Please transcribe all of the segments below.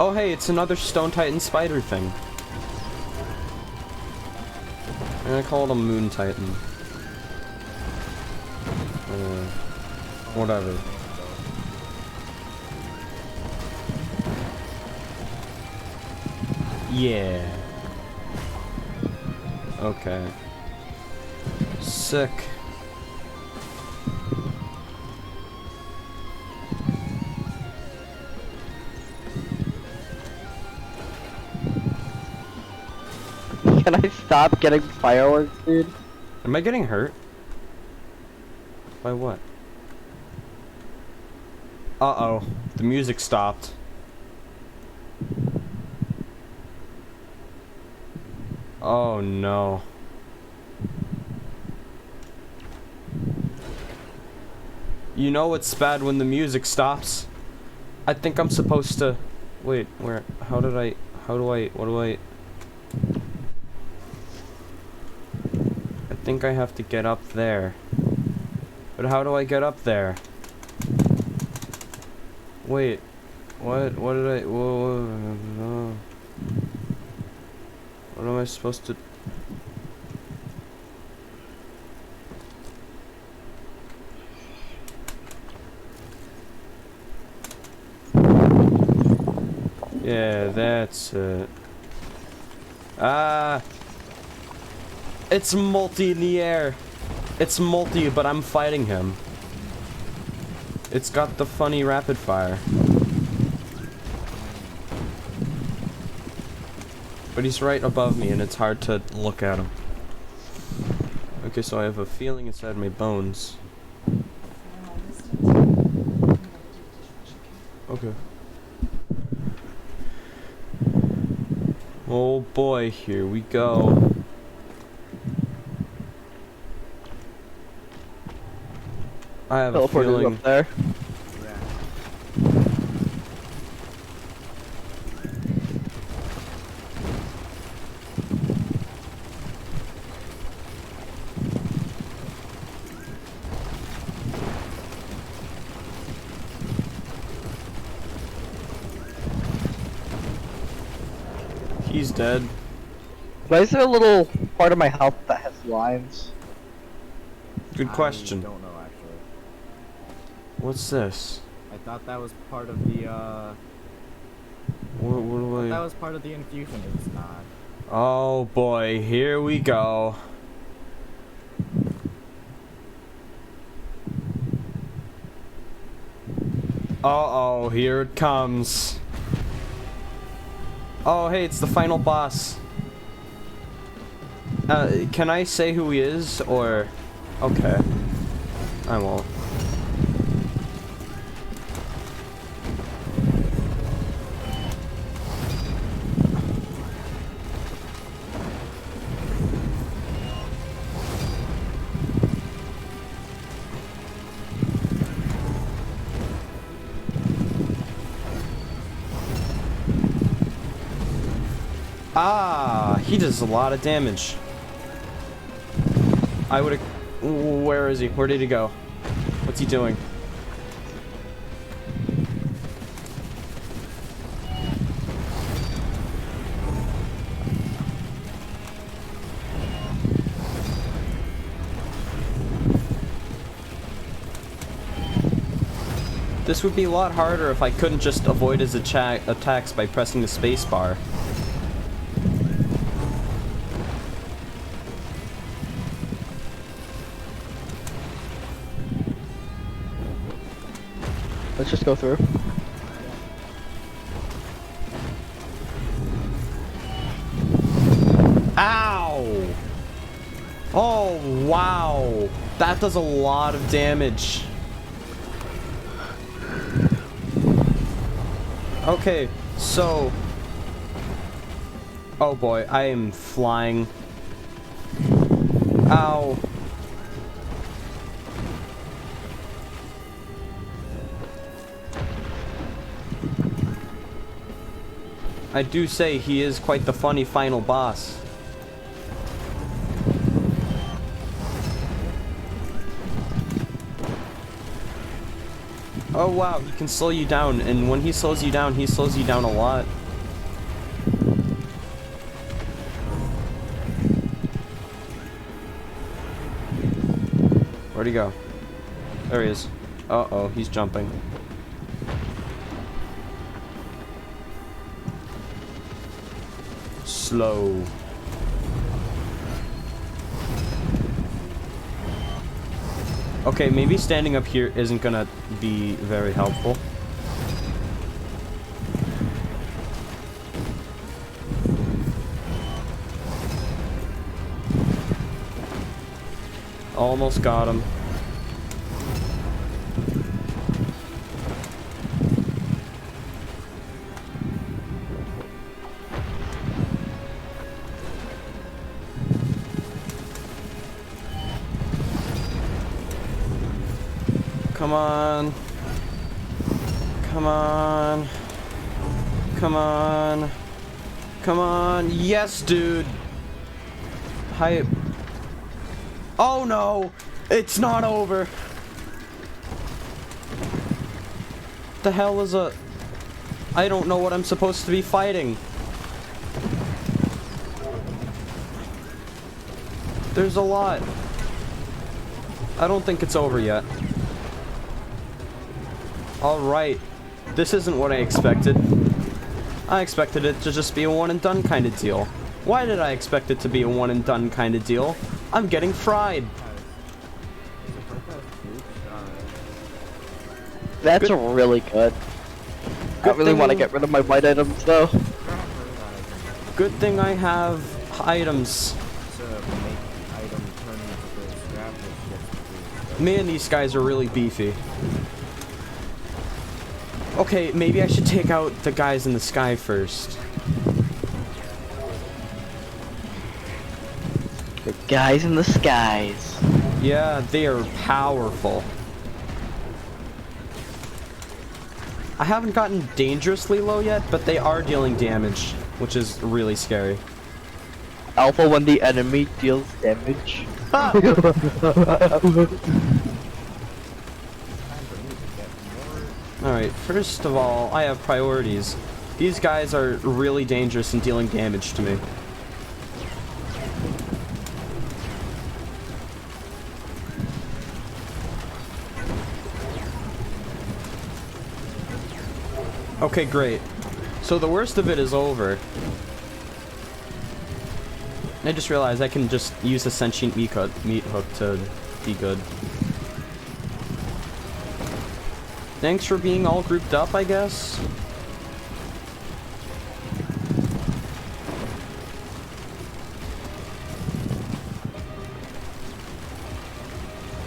Oh hey, it's another Stone Titan spider thing. I'm gonna call it a Moon Titan. Whatever. Yeah. Okay. Sick. Can I stop getting fireworks, dude? Am I getting hurt? By what? Uh-oh. The music stopped. Oh no. You know it's bad when the music stops. I think I'm supposed to... Wait, where... What do I... I think I have to get up there. But how do I get up there? Wait. What did I... Whoa. What am I supposed to... Yeah, that's it. Ah! It's multi in the air. It's multi, but I'm fighting him. It's got the funny rapid fire. But he's right above me and it's hard to look at him. Okay, so I have a feeling inside my bones. Okay. Oh boy, here we go. I have a feeling... up there. He's dead. Why is there a little part of my health that has lines? Good question. I don't know actually. What's this? I thought that was part of the What do I... that was part of the infusion. It's not. Oh boy, here we go. Uh-oh, here it comes. Oh, hey, it's the final boss. Can I say who he is, or... Okay. I won't. Ah, he does a lot of damage. I would've... Where is he? Where did he go? What's he doing? This would be a lot harder if I couldn't just avoid his attacks by pressing the space bar. Let's just go through. Ow! Oh, wow. That does a lot of damage. Okay, so... Oh boy, I am flying. Ow. I do say he is quite the funny final boss. Oh wow, he can slow you down, and when he slows you down a lot. Where'd he go? There he is. Uh-oh, he's jumping. Slow. Okay, maybe standing up here isn't gonna be very helpful. Almost got him. Come on. Come on. Come on. Come on. Yes, dude. Hype. Oh no! It's not over! The hell is a... I don't know what I'm supposed to be fighting. There's a lot. I don't think it's over yet. Alright. This isn't what I expected. I expected it to just be a one and done kind of deal. Why did I expect it to be a one and done kind of deal? I'm getting fried. That's really good. I really want to get rid of my white items though. Good thing I have items. Man, these guys are really beefy. Okay, maybe I should take out the guys in the sky first. The guys in the skies. Yeah, they are powerful. I haven't gotten dangerously low yet, but they are dealing damage, which is really scary. Alpha when the enemy deals damage. Alright, first of all, I have priorities. These guys are really dangerous and dealing damage to me. Okay, great. So the worst of it is over. I just realized I can just use a sentient meat hook to be good. Thanks for being all grouped up, I guess.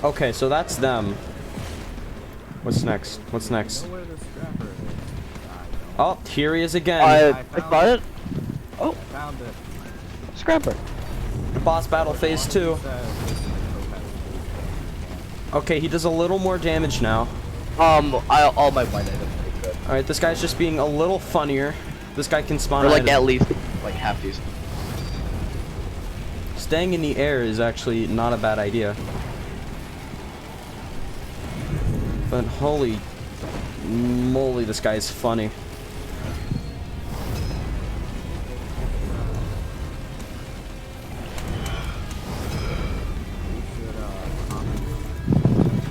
Okay, so that's them. What's next? What's next? Oh, here he is again. I found it. Oh, Found it. scrapper. Boss battle phase 2. Okay, he does a little more damage now. All my white items are good. Alright, this guy's just being a little funnier. This guy can spawn Or like items. at least like half decent. Staying in the air is actually not a bad idea. But holy moly, this guy is funny.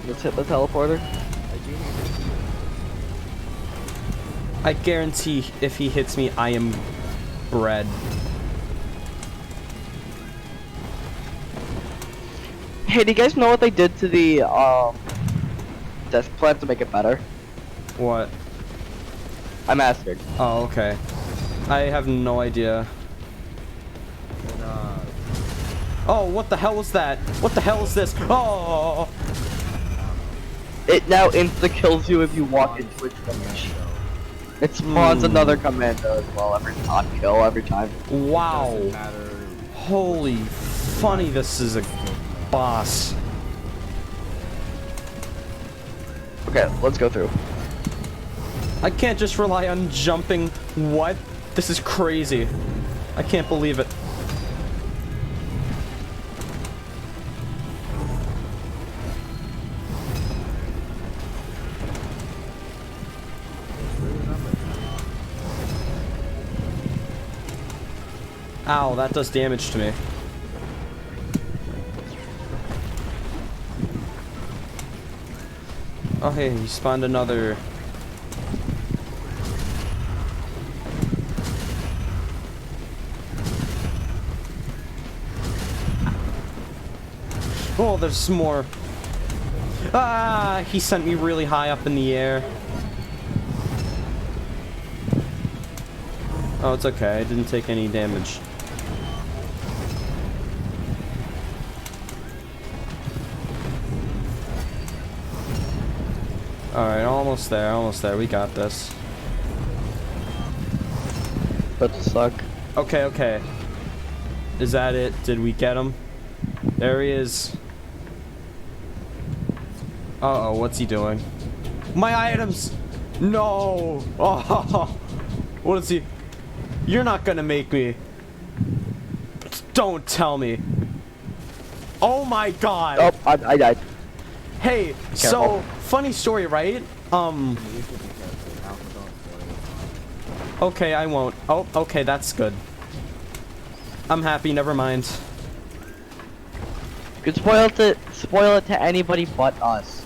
Let's hit the teleporter. I guarantee if he hits me, I am bread. Hey, do you guys know what they did to the desk plant to make it better? What? I'm asking. Oh, okay. I have no idea. Oh, what the hell was that? What the hell is this? Oh! It now insta kills you if you walk into its range. It spawns another commando as well every kill every time. Wow. Holy funny, this is a boss. Okay, let's go through. I can't just rely on jumping. What? This is crazy. I can't believe it. Ow, that does damage to me. Oh hey, he spawned another. Oh, there's some more. Ah, he sent me really high up in the air. Oh, it's okay. I didn't take any damage. Alright, almost there, almost there. We got this. That suck. Okay, okay. Is that it? Did we get him? There he is. Uh-oh, what's he doing? My items! No! Oh, what is he? You're not gonna make me. Don't tell me. Oh my god! Oh, I died. Hey, so, funny story, right? You should be careful. Alpha don't spoil it. Okay, I won't. Oh, okay, that's good. I'm happy, never mind. You could spoil it to anybody but us.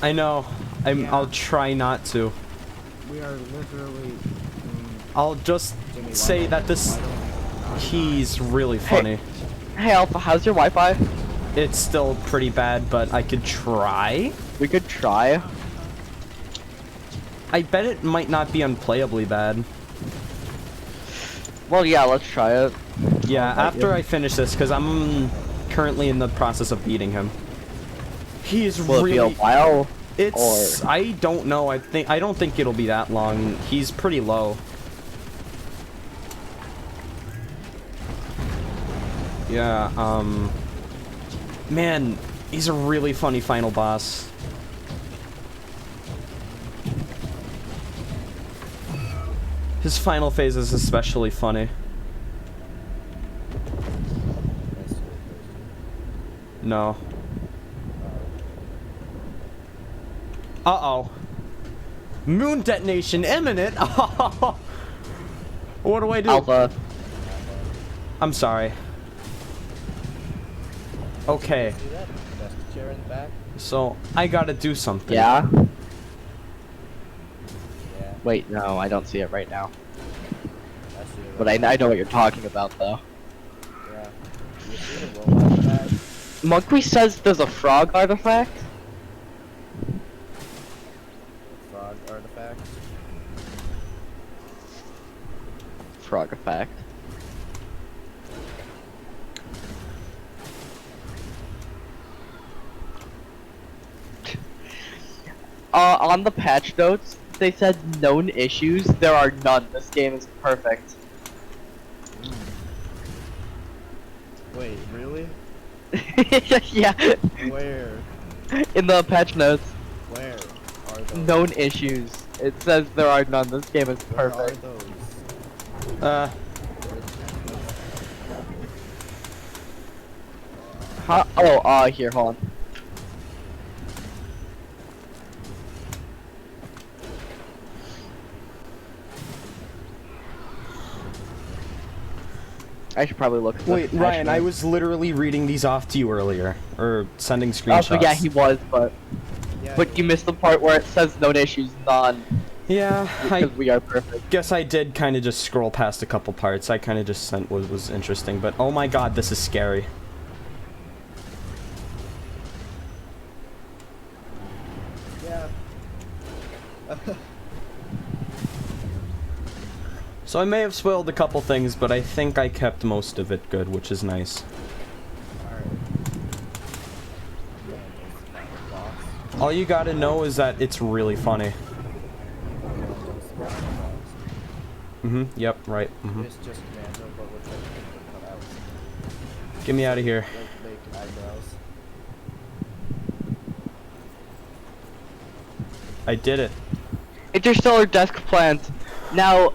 I know. Yeah. I'll try not to. We are literally. I'll just Jimmy, why say don't- that this... why don't- He's really funny. Hey Alpha, how's your Wi-Fi? It's still pretty bad, but I could try. We could try. I bet it might not be unplayably bad. Well, yeah, let's try it. Yeah, I'll after bet I finish this, because I'm currently in the process of beating him. He's Will it be a really... while? It's... or- I don't know. I don't think it'll be that long. He's pretty low. Yeah, man, he's a really funny final boss. His final phase is especially funny. No. Uh-oh. Moon detonation imminent! What do I do? Alpha. I'm sorry. Okay, See that desk chair in the back? so I gotta do something. Yeah? Yeah, Wait, no, I don't see it right now. I see it. But I know what you're talking about, though. Yeah. You see the robot in the back? Monkey says there's a frog artifact? Frog artifact. Frog effect. On the patch notes, they said known issues. There are none. This game is perfect. Wait, really? Yeah. Where? In the patch notes, Where are those? known issues. It says there are none. This game is Where perfect. are those? Huh? Oh, here, hold on. I should probably look. at the Wait, patch Ryan, I notes. was literally reading these off to you earlier, or sending Oh, screenshots. so yeah, he was, but Yeah, you missed the part where it says known issues none Yeah, I because we are perfect. guess I did kind of just scroll past a couple parts. I kind of just sent what was interesting, but oh my god, this is scary. Yeah. So I may have spoiled a couple things, but I think I kept most of it good, which is nice. Alright. Man, this final boss. All you gotta know is that it's really funny. Yep, right. It's just Banjo, but with like cutouts. Get me out of here. Like eyebrows. I did it. Interstellar desk plant. Now,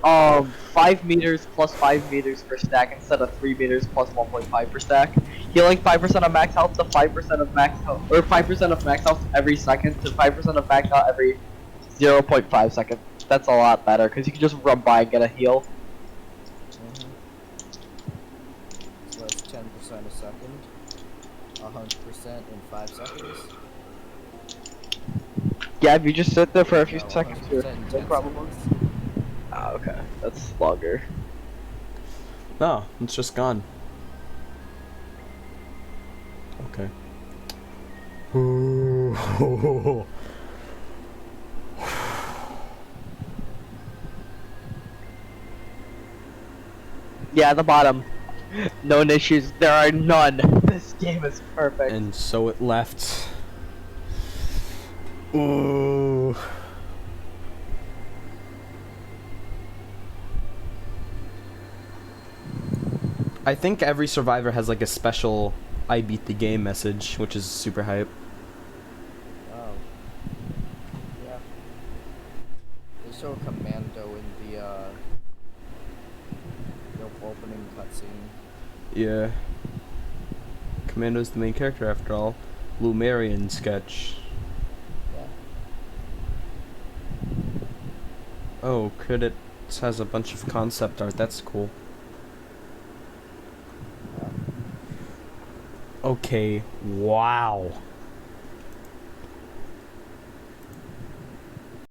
5 meters plus 5 meters per stack instead of 3 meters plus 1.5 per stack. Healing 5% of max health to 5% of max health, or 5% of max health every second to 5% of max health every 0.5 seconds. That's a lot better because you can just run by and get a heal. a second, 100% in 5 seconds. Yeah, if you just sit there for a few No, seconds, 100% you're in no 10 problem. seconds. Ah, okay. That's longer. No, it's just gone. Okay. Yeah, at the bottom. Known issues. There are none. This game is perfect. And so it left. Ooh. I think every survivor has like a special "I beat the game" message, which is super hype. Oh. Yeah. They show Commando in the opening cutscene. Yeah. Commando's the main character after all. Lumerian sketch. Yeah. Oh, Credits has a bunch of concept art. That's cool. Okay. Wow.